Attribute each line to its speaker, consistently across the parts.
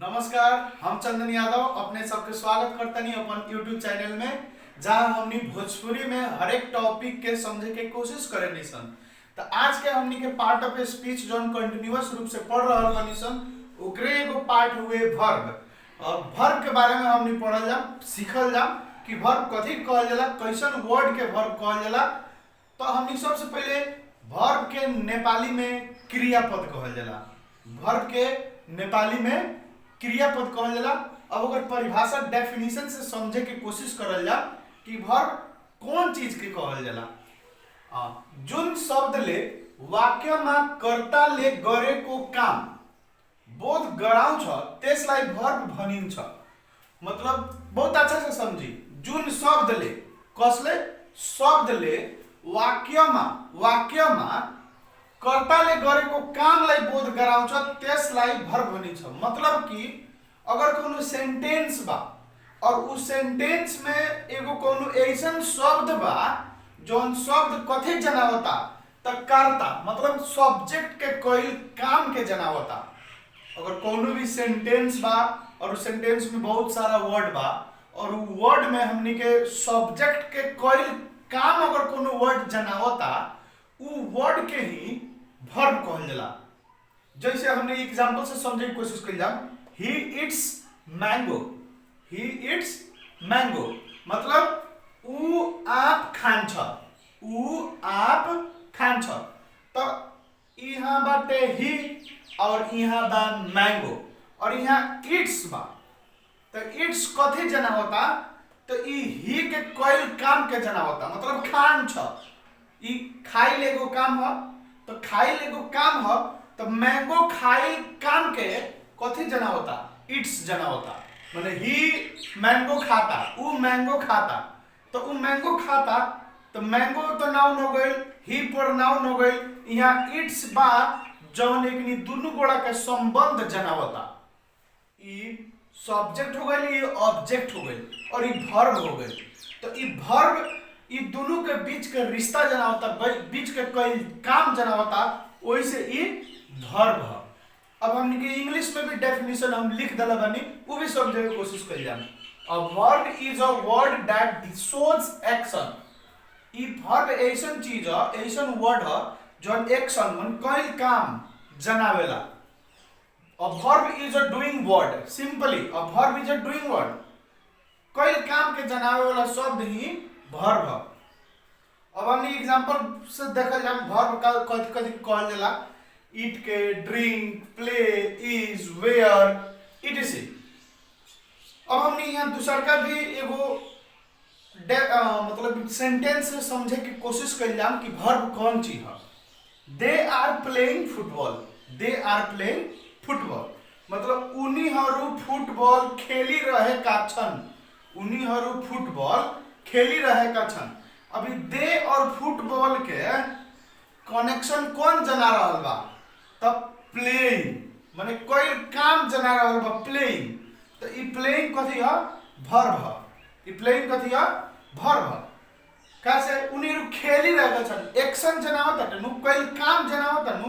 Speaker 1: नमस्कार, हम चंदन यादव अपने सबके स्वागत करतनी अपन YouTube चैनल में, जहां हमनी भोजपुरी में हर एक टॉपिक के समझे के कोशिश करेनी सन। तो आज के हमनी के part of speech zone continuous रूप से पढ़ रहल बानी सन, ओकरे एगो पार्ट हुए वर्ब। और वर्ब के बारे में हमनी पढ़ल जा, सीखल जा कि वर्ब कथी कहल जाला, कैसन वर्ड के वर्ब कहल जाला। तो हमनी सबसे पहले वर्ब के नेपाली में क्रियापद कहल जाला। वर्ब के नेपाली में क्रियापद कहल जाला। अब अगर परिभाषा डेफिनेशन से समझे के कोशिश करल जा कि वर्ब कौन चीज के कहल जाला। जुन शब्द ले वाक्य में कर्ता ले गरेको काम बोध गराउँछ त्यसलाई वर्ब भनिन्छ। मतलब बहुत अच्छा से समझी, जुन शब्द ले कसले शब्द ले वाक्यमा कर्ताले गरेको कामलाई बोध गराउँछ त्यसलाई वर्ब भनिन्छ। मतलब कि अगर कोनो सेंटेंस बा और उस सेंटेंस में एगो कोनो ऐसन शब्द बा जौन शब्द कथी जनावता त कर्ता मतलब सब्जेक्ट के कोई काम के जनावता। अगर कोनो भी सेंटेंस बा और उस सेंटेंस में बहुत सारा वर्ड बा और वो वर्ड में हमनी के सब्जेक्ट के कोई काम अगर कोनो वर्ड जनावता, वो वर्ड के ही वर्ब कहल जाला। जैसे हमने एग्जांपल से समझने की कोशिश करी जा, he eats mango, he eats mango मतलब ऊ आप खान्छ, ऊ आप खान्छ। तो यहाँ बाटे ही और यहाँ बा मैंगो और यहाँ ईट्स बा। तो ईट्स कथी जना होता, तो ही के कोई काम के जना होता मतलब खान्छ। ई खाई लेगो काम है, तो खाई लेगो काम है, तो मैंगो खाई काम के कथी जना होता, इट्स जना होता। माने ही मैंगो खाता, ऊ मैंगो खाता। तो ऊ मैंगो खाता तो मैंगो तो नाउन हो गइल, ही पर नाउन हो गइल। यहाँ इट्स बा जौन एकनी दुनु गोड़ा के संबंध जना होता। ई सब्जेक्ट हो गइल, ई ऑब्जेक्ट हो गइल और ई वर्ब हो गइल। तो ई वर्ब ई दोनों के बीच के रिश्ता जना होता, बीच के कोई काम जना होता, वैसे ई वर्ब है। अब हमने के इंग्लिश में भी डेफिनेशन हम लिख दला बनी, वो भी समझे की कोशिश करी जाए। अ verb is a word that shows action. ई वर्ब ऐसन चीज है, ऐसन वर्ड है जो एक्शन मन कोई काम जनावेला। A verb is a doing word, simply a verb is a doing word. कोई काम के जनावे वाला शब्द ही वर्ब है। अब हमने एग्जांपल से देखल जाए वर्ब का कथी कथी कहल जाला। ईट के, drink, play, is, where, etc. अब हमने यहाँ दूसर का भी एगो मतलब सेंटेंस से समझे की कोशिश कर जाम कि वर्ब कौन चीज है। They are playing football, they are playing football मतलब उनीहरू फुटबॉल खेली रहेका छन्, उनीहरू फुटबॉल खेली रहेका छन्। अभी दे और फुटबॉल के कनेक्शन कौन जना रहल बा, तब प्लेइंग माने कोई काम जना रहल बा, प्लेइंग। तो ई प्लेइंग कथी है, वर्ब है। ई प्लेइंग कथी है, वर्ब है। कैसे उनीहरू खेली रहेका छन्, एक्शन जना होता नु, कोई काम जना होता नु।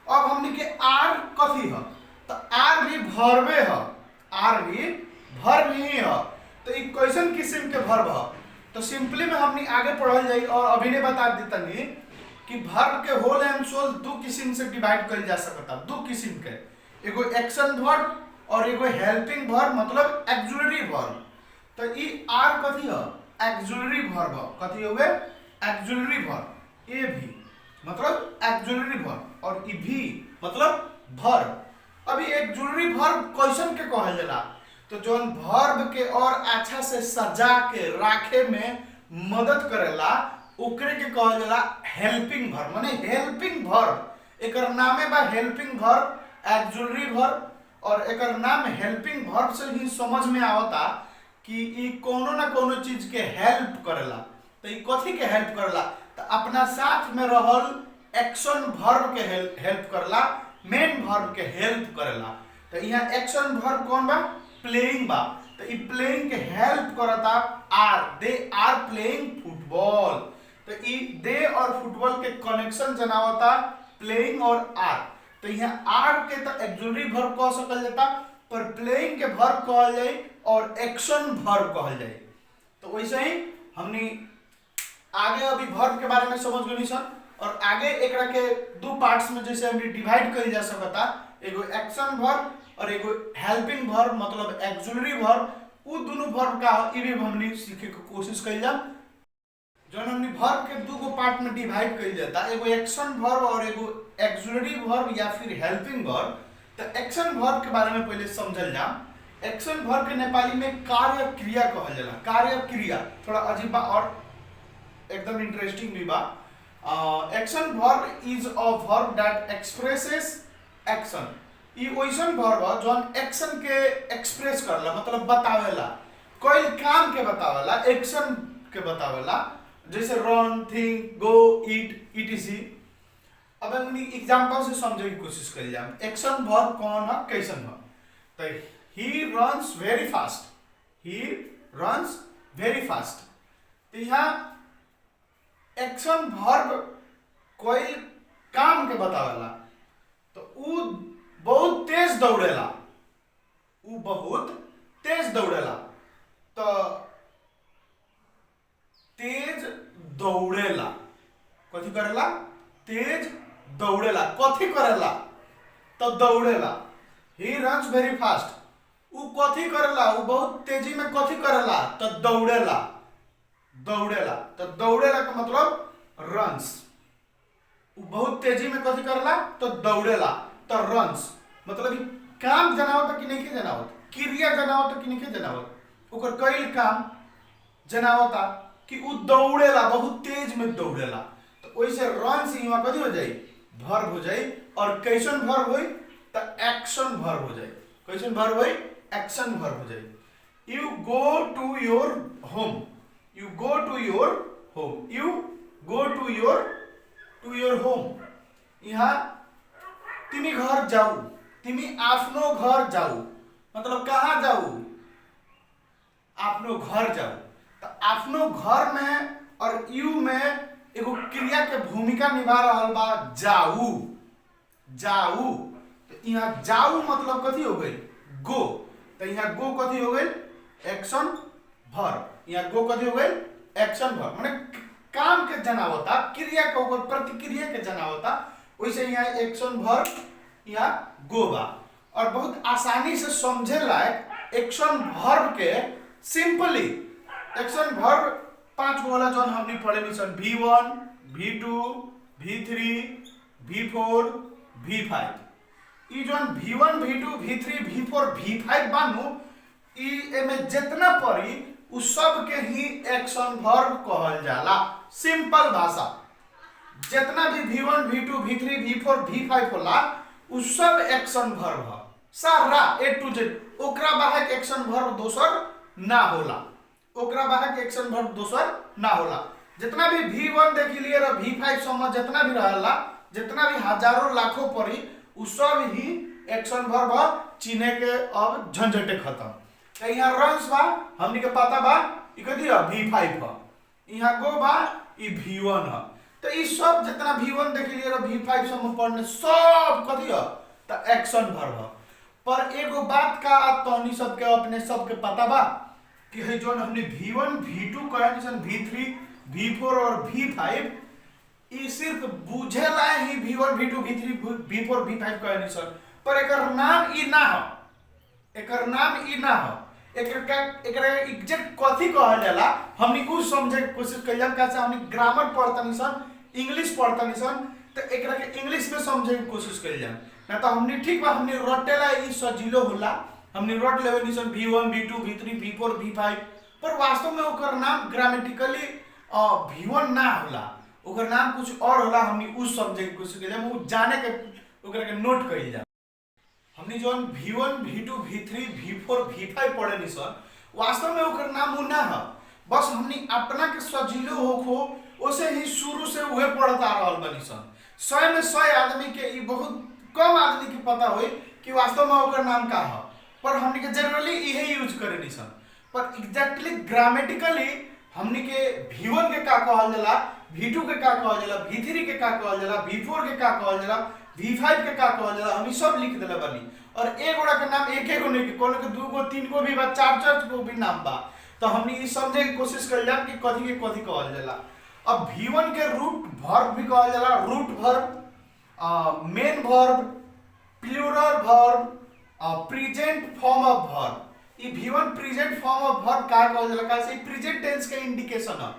Speaker 1: अब हमने के आर कथी है, तो आर भी वर्बे है, आर भी वर्ब ही है। तो ई कैसन किस्म के वर्ब है, तो सिंपली में हमने आगे पढ़ल जाई और अभी ने बता देता नहीं कि वर्ब के होल एंड सोल दो किस्म से डिवाइड कर जा सकता। दो किस्म के, एगो एक्शन वर्ब और एगो हेल्पिंग वर्ब मतलब एक्सुलरी वर्ब। तो ई आर कथी है, एक्सुलरी वर्ब। कथी हुए, एक्सुलरी वर्ब। ए भी मतलब एक्सुलरी वर्ब और ई भी मतलब वर्ब। अभी एक्सुलरी वर्ब कैसन के कहल जाला, तो जोन वर्ब के और अच्छा से सजा के राखे में मदद करेला ओकरे के कहल जाला हेल्पिंग वर्ब। माने हेल्पिंग वर्ब एकर नामे बा हेल्पिंग वर्ब, एक्सुलरी वर्ब। और एकर नाम हेल्पिंग वर्ब से ही समझ में आवता कि ई कोनो ना कोनो चीज के हेल्प करेला। तो ई कथी के हेल्प करेला, तो अपना साथ में रहल एक्शन वर्ब के हेल्प करेला, मेन वर्ब के हेल्प करेला। तो यहाँ एक्शन वर्ब कौन बा, प्लेइंग बा। तो ई प्लेइंग के हेल्प करता आर, दे आर प्लेइंग फुटबॉल। तो ई दे और फुटबॉल के कनेक्शन जनावता प्लेइंग और आर। तो यहाँ आर के तो एक्सुलरी वर्ब कह सकल जाता, पर प्लेइंग के वर्ब कहल जाए और एक्शन वर्ब कहल जाए। तो वैसे ही हमने आगे अभी वर्ब के बारे में समझ गए सन और आगे एकरा के दो पार्ट्स में जैसे हमने डिवाइड कइल जा सकता, एगो एक्शन वर्ब और एगो हेल्पिंग वर्ब मतलब एक्सुलरी वर्ब। उ दोनों वर्ब का ई भी हमने सीखे के कोशिश कइल जा। जौन हमने वर्ब के दो गो पार्ट में डिवाइड कइल जाता, एगो एक्शन वर्ब और एगो एक्सुलरी वर्ब या फिर हेल्पिंग वर्ब। तो एक्शन वर्ब के बारे में पहले समझल जा। एक्शन वर्ब के नेपाली में कार्य क्रिया कहल जाला। कार्य क्रिया थोड़ा अजीब बा और एकदम इंटरेस्टिंग भी बा। Action verb is a verb that expresses action. ई वैसन वर्ब है जौन एक्शन के एक्सप्रेस करला मतलब बतावेला, कोई काम के बतावेला, एक्शन के बतावेला, जैसे रन, थिंक, गो, ईट, ईटीसी। अब हम एग्जांपल से समझे की कोशिश करी जाए एक्शन वर्ब कौन है कैसन है। तो he runs very fast, he runs very fast. तो यहाँ एक्शन वर्ब कोई काम के बतावेला, तो उ बहुत तेज दौड़ेला, उ बहुत तेज दौड़ेला। तो तेज दौड़ेला कथी करेला, तेज दौड़ेला कथी करेला, तो दौड़ेला। ही रन्स वेरी फास्ट, उ कथी करेला, उ बहुत तेजी में कथी करेला, तो दौड़ेला, दौड़ेला। तो दौड़ेला का मतलब रन्स, उ बहुत तेजी में कथी करेला, तो दौड़ेला, तो रन्स। मतलब काम जनावत कि नहीं जनावत, क्रिया जनावत कि नहीं जनावत, ओकर कई काम जनावता कि उ दौड़ेला, बहुत तेज में दौड़ेला। तो वैसे रन से यहाँ कथी हो जाए, वर्ब हो जाए। और कैसन वर्ब होई, तो एक्शन वर्ब हो जाए। कैसन वर्ब होई, एक्शन वर्ब हो जाए। You go to your home, you go to your home, you go to your home. यहाँ तिमी घर जाऊ, तिमी आफ्नो घर जाऊ मतलब कहाँ जाऊ, आफ्नो घर जाऊ। तो आफ्नो घर में और यू में एगो क्रिया के भूमिका निभा रहा बा जाऊ, जाऊ। तो यहाँ जाऊ मतलब कथी हो गई, गो। तो यहाँ गो कथी हो गई, एक्शन वर्ब। यहाँ गो कथी हो गई, एक्शन वर्ब माने काम के जनावता, क्रिया के ऊपर प्रतिक्रिया के जनावता। वैसे यहाँ एक्शन वर्ब यहाँ गो बा। और बहुत आसानी से समझे लायक एक्शन वर्ब के सिंपली एक्शन वर्ब 5 गो वाला जौन हमने पढ़े सन V1, V2, V3, V4, V5। ई जौन V1, V2, V3, V4, V5 बानू, ई एमे जितना पढ़ी उ सब के ही एक्शन वर्ब कहल जाला। सिंपल भाषा जितना भी V1, V2, V3, V4, V5 होला उ सब एक्शन वर्ब है सारा A to Z। ओकरा बाहर एक्शन वर्ब दोसर ना होला, ओकरा बाहर एक्शन वर्ब दोसर ना होला। जितना भी V1 देख लिए और V5 समझ जितना भी रहला, जितना भी हजारों लाखों पढ़ी उ सब ही एक्शन वर्ब चिन्हे के अब झंझटे खत्म। तो यहाँ रन्स बा हमनी के पता बा ई कथी है, V5 है। यहाँ गो बा ई V1 है। तो ई सब जितना V1 देख लिए और V5 समझ पढ़ने सब कथी है, तो एक्शन वर्ब है। पर एगो बात का तोहनी सबके अपने सबके पता बा कि है जो हमने V1, V2 कहनी सन, V3, V4 और V5 ई सिर्फ बुझेला ही V1, V2, V3, V4, V5 कहनी सन। पर एकर नाम ई ना हो, एकर नाम ई ना हो। एकर एग्जैक्ट कथी कहल जाला हमनी कुछ समझे के कोशिश कइला। कैसे हमनी ग्रामर पढ़तनी सन, इंग्लिश पढ़तनी सन, तो एकरा के इंग्लिश में समझे की कोशिश कइला ना। तो हमनी ठीक बा हमनी रटेला ई सजिलो होला, हमनी रट लेवनी सन V1, V2, V3, V4, V5। पर वास्तव में ओकर नाम ग्रामेटिकली V1 ना होला, ओकर नाम कुछ और होला। हमनी उस समझे की कोशिश कइला, उ जाने के ओकरा के नोट कइल जा। हमनी जोन V1, V2, V3, V4, V5 पढ़े सन वास्तव में ओकर नाम उ ना है। बस हमनी अपना के सजिलो होखो ओसे ही शुरू से उहे पढ़ता रहल बनी सन। 100 में 100 आदमी के ई बहुत कम आदमी के पता होई कि वास्तव में ओकर नाम का है। पर हमनी के जनरली इहे यूज करे सन। पर एग्जैक्टली ग्रामेटिकली हमनी के V1 के का कहल जाला, V2 के का कहल जाला, V3 के का कहल जाला, V4 के का कहल जाला, V5 के का कहल जाला, हम सब लिख देले बानी। और एक गोड़ा के नाम एक गो नहीं, कोनो के दू गो तीन गो भी बा, चार चार गो भी नाम बा। तो हमनी ई समझे की कोशिश कर जाम कि कथी के कथी कहल जाला। अब V1 के रूट वर्ब भी कहल जाला, root verb, main verb, plural verb, present form of verb. ई V1 present form of verb का कहल जाला, का से प्रेजेंट टेंस के इंडिकेशन है।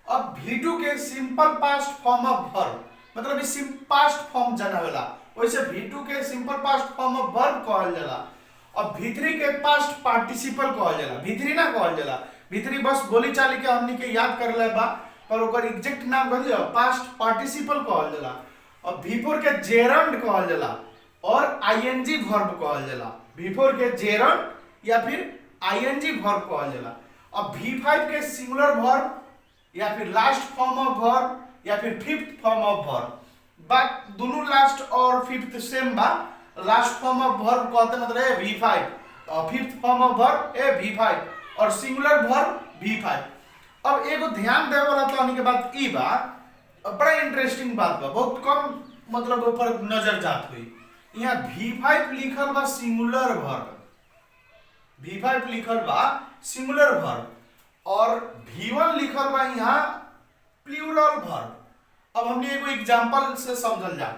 Speaker 1: अब V2 के simple past form of verb, मतलब ई पास्ट फॉर्म जनावेला, वैसे V2 के simple past form of verb कहल जाला। अब V3 के पास्ट पार्टिसिपल कहल जाला, V3 ना कहल जाला, V3 बस बोली चाली के हमनी के याद कर ले बा, पर ओकर एग्जैक्ट नाम कथी है, पास्ट पार्टिसिपल कहल जाला। अब V4 के जेरंड कहल जाला और आईएनजी वर्ब कहल जाला, V4 के जेरंड या फिर आईएनजी वर्ब कहल जाला। अब V5 के सिंगुलर वर्ब या फिर लास्ट फॉर्म ऑफ वर्ब या फिर फिफ्थ फॉर्म ऑफ वर्ब, बात दोनों लास्ट और फिफ्थ सेम बा। लास्ट फॉर्म ऑफ वर्ब कहते मतलब V5 और fifth form of verb V5 और सिंगुलर वर्ब V5। अब एगो ध्यान देवे वाला तो के बाद ई बात बड़ा इंटरेस्टिंग बात बा, बहुत कम मतलब ऊपर नजर जात हुई। यहाँ V5 लिखल बा सिंगुलर वर्ब, V5 लिखल बा सिंगुलर वर्ब और V1 लिखल बा यहाँ प्लूरल वर्ब। अब हमने एगो एग्जांपल से समझल जा।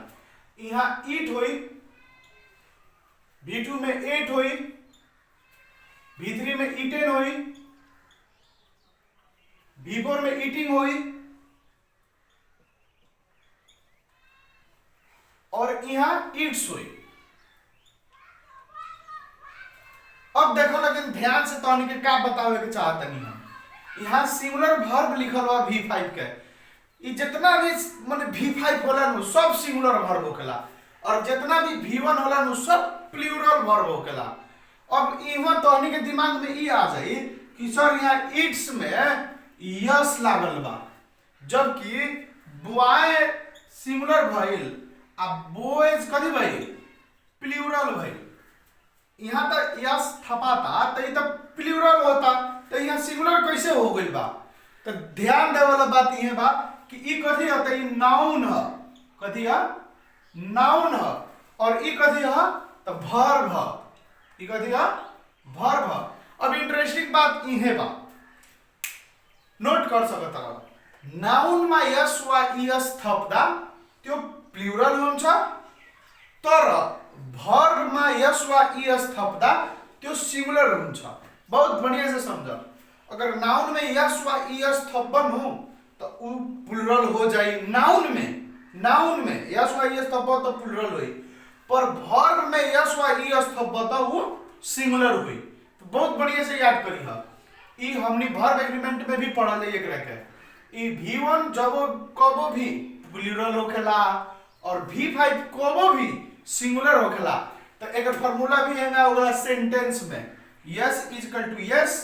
Speaker 1: यहाँ ईट हुई, V2 में 8 हुई, V3 में ईटेन हुई, V4 में ईटिंग हुई और यहाँ ईट्स हुई। अब देखो लेकिन ध्यान से तो के क्या बतावे के चाहत नहीं हम। यहाँ सिंगुलर वर्ब लिखल बा V5 के, ये जितना भी माने V5 होला नु सब सिंगुलर वर्ब होखेला और जितना भी V1 होला नु सब प्लूरल वर्ब होखेला। अब इहाँ तो के दिमाग में ई आ जाई कि सर यहाँ इट्स में यस लागल बा, जबकि बॉय सिंगुलर भइल आ बॉयज कथी भइल प्लूरल भइल। यहाँ तो यस थपाता तो ये तो प्लूरल होता, तो यहाँ सिंगुलर कैसे हो गइल बा। तो ध्यान देवे वाला बात ये बा कि ई कथी होता है, नाउन है, कथी है नाउन है और ई कथी है तो वर्ब है, ई कथी है वर्ब है। अब इंटरेस्टिंग बात ये बा, नोट कर सकता रहो, नाउन में यस वा यस थपदा त्यो प्लूरल हुन्छ, तर वर्ब में यस वा यस थपदा त्यो सिंगुलर हुन्छ। बहुत बढ़िया से समझ, अगर नाउन में यस वा यस थपनु तो उ प्लूरल हो जाई। नाउन में यस वा यस थप तो प्लूरल हुई, पर वर्ब में यस वा यस थप तो वो सिंगुलर हुई। तो बहुत बढ़िया से याद करी है, ई हमनी वर्ब एग्रीमेंट में भी पढ़ल है एकरा के। ई V1 जब कबो भी प्लूरल होखेला और V5 कबो भी सिंगुलर होखेला, तो एक फार्मूला भी है ना होगा सेंटेंस में, S is equal to S,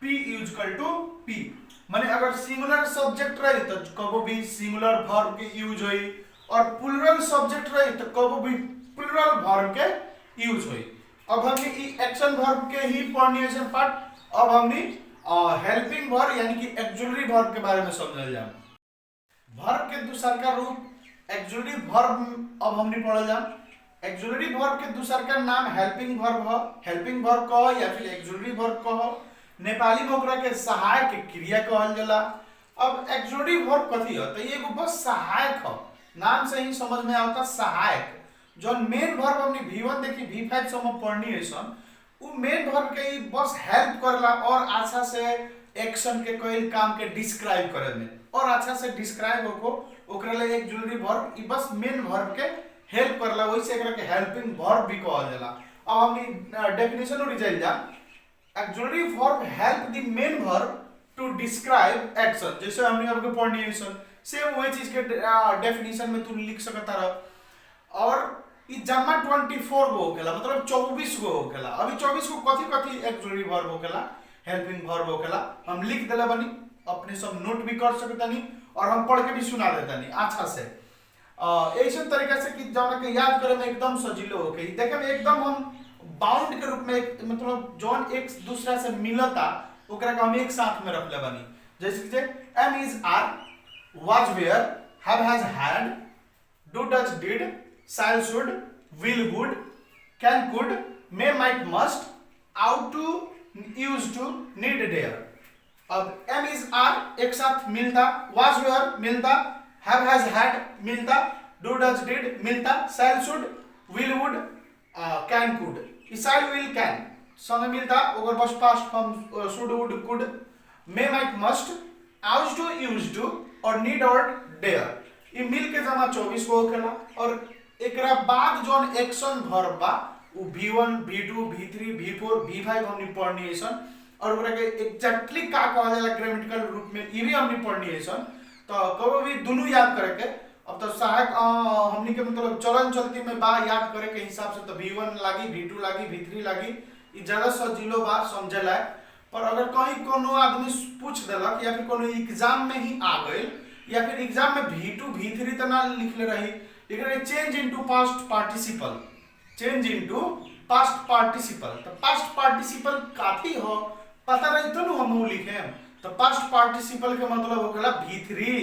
Speaker 1: P is equal to P। माने अगर सिंगुलर सब्जेक्ट रही तो कबो भी सिंगुलर वर्ब के यूज होई और प्लूरल सब्जेक्ट रही तो कबो भी प्लूरल वर्ब के यूज होई। अब हमने ई एक्शन वर्ब के ही पढ़नी है पार्ट। अब हमने हेल्पिंग वर्ब यानी कि ऑक्सिलरी वर्ब के बारे में समझल जाए। वर्ब के दूसर का रूप ऑक्सिलरी वर्ब अब हमने पढ़ल जाए। ऑक्सिलरी वर्ब के दूसर का नाम हेल्पिंग वर्ब है, हेल्पिंग वर्ब कहो या फिर ऑक्सिलरी वर्ब कहो। नेपाली में ओकरा के सहायक क्रिया कहल जाला। अब ऑक्सिलरी वर्ब कथी है, तो ये एगो बस सहायक है, नाम से ही समझ में आता सहायक। जो मेन वर्ब हमने V1 देखी V5 से हम पढ़नी है सन, वो मेन वर्ब के ही बस हेल्प करला और अच्छा से एक्शन के कोई काम के डिस्क्राइब करे में और अच्छा से डिस्क्राइब होको ओकरा ले एक ऑक्सिलरी वर्ब ई बस मेन वर्ब के हेल्प करला, वैसे एकरा के हेल्पिंग वर्ब भी कहल जाला। अब हमनी डेफिनेशन और रिजल्ट जा, auxiliary verb help the main verb to describe action. जैसे हमने आपको पढ़नी है सन, सेम वही चीज के डेफिनेशन में तू लिख सकता रह। और ई जम्मा 24 गो होखेला, मतलब 24 गो होखेला। अभी 24 को कथी ऑक्सिलरी वर्ब होखेला, हेल्पिंग वर्ब होखेला, हम लिख देला बनी, अपने सब नोट भी कर सकतानी और हम पढ़ के भी सुना देतानी अच्छा से। ऐसे तरीके से कि जौन के याद करे में एकदम सजीलो होके, देखे में एकदम हम बाउंड के रूप में, मतलब जौन एक दूसरा से मिलता ओकरा के हम एक साथ में रख ले बनी। जैसे कि M is are, was were, have has had, do does did, shall should, will would, can could, may might must, ought to, used to, need dare. अब एम इज आर एक साथ मिलता, वाज वेयर मिलता, हैव हैज हैड मिलता, do does did मिलता, shall should, will would, can could. Shall will can संगे मिलता, ओकर बस past form should would could, may might must, ought to, used to और नीड और डेयर। ये मिल के जमा 24 को होखेला। और एकरा बाद जोन एक्शन वर्ब बा उ V1 V2 V3 V4 V5 हमनी पढ़नी है सन। और ओकरा के एग्जैक्टली का कहल जाला ग्रामेटिकल रूप में ई भी हमनी पढ़नी है सन। तो कबो भी दोनों याद करे के, अब तो सहायक हमनी के मतलब चलन चलती में बा याद करे के हिसाब से तो V1 लागी, V2 लागी, V3 लागी, ई ज्यादा सजीलो बा समझे लायक। पर अगर कहीं कोनो आदमी पूछ देलक या फिर कोनो एग्जाम में ही आ गइल या फिर एग्जाम में V2 V3 त ना लिखले रही, लेकिन change into past participle, change into past participle, तो पास्ट पार्टिसिपल काफी हो पता रही तो हम लिखे। तो पास्ट पार्टिसिपल के मतलब हो गया V3।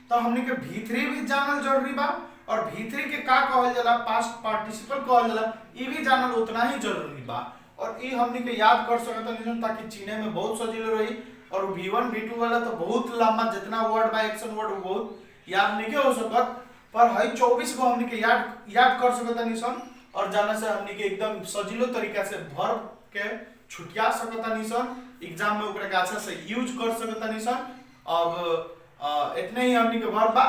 Speaker 1: तो हमने के V3 भी जानल जरूरी बा और V3 के का कहल जाला पास्ट पार्टिसिपल कहल जाला ई भी जानल उतना ही जरूरी बा। और ई हमने के याद कर सकत नहीं ताकि चीने में बहुत सजीलो रही। और V1 V2 वाला तो बहुत लंबा जितना वर्ड बा एक्शन वर्ड बहुत याद नहीं हो सकत, पर हई 24 को हमने के याद कर सकत नहीं सन। और जाने से हमने के एकदम सजीलो तरीका से वर्ब के छुटिया सकत नहीं सन, एग्जाम में ओकरा के अच्छा से यूज कर सकत नहीं सन। अब इतने ही हमने के वर्ब बा।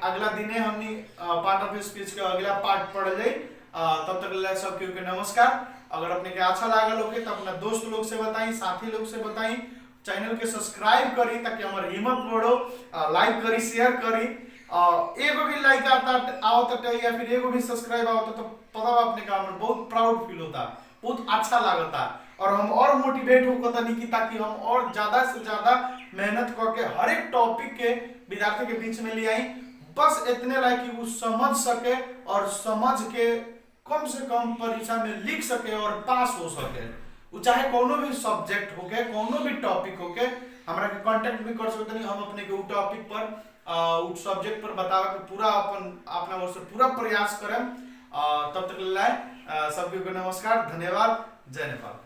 Speaker 1: अगला दिने हमने पार्ट ऑफ स्पीच के अगला पार्ट पढ़ जाई। तब तक ले सब के नमस्कार। अगर अपने के अच्छा लागल होके तो अपना दोस्त लोग से बताई, साथी लोग से बताई, चैनल के सब्सक्राइब करी ताकि हमार हिम्मत बढ़ो, लाइक करी, शेयर करी। एगो भी लाइक आवता या फिर एगो भी सब्सक्राइब आवता तो पता बा अपने का हमर बहुत प्राउड फील होता, बहुत अच्छा लागता और हम और मोटिवेट होता नहीं कि ताकि हम और ज्यादा से ज्यादा मेहनत करके हर एक टॉपिक के विद्यार्थी के बीच में ले आई। बस इतने लायक कि वो समझ सके और समझ के कम से कम परीक्षा में लिख सके और पास हो सके। वो चाहे कोनो भी सब्जेक्ट होके, कोनो भी टॉपिक होके, हमरा के कांटेक्ट भी कर सकते नहीं। हम अपने के उ टॉपिक पर उस सब्जेक्ट पर बतावे के पूरा अपना ओर से पूरा प्रयास करें। तब तक लाए सबके नमस्कार, धन्यवाद, जय नेपाल।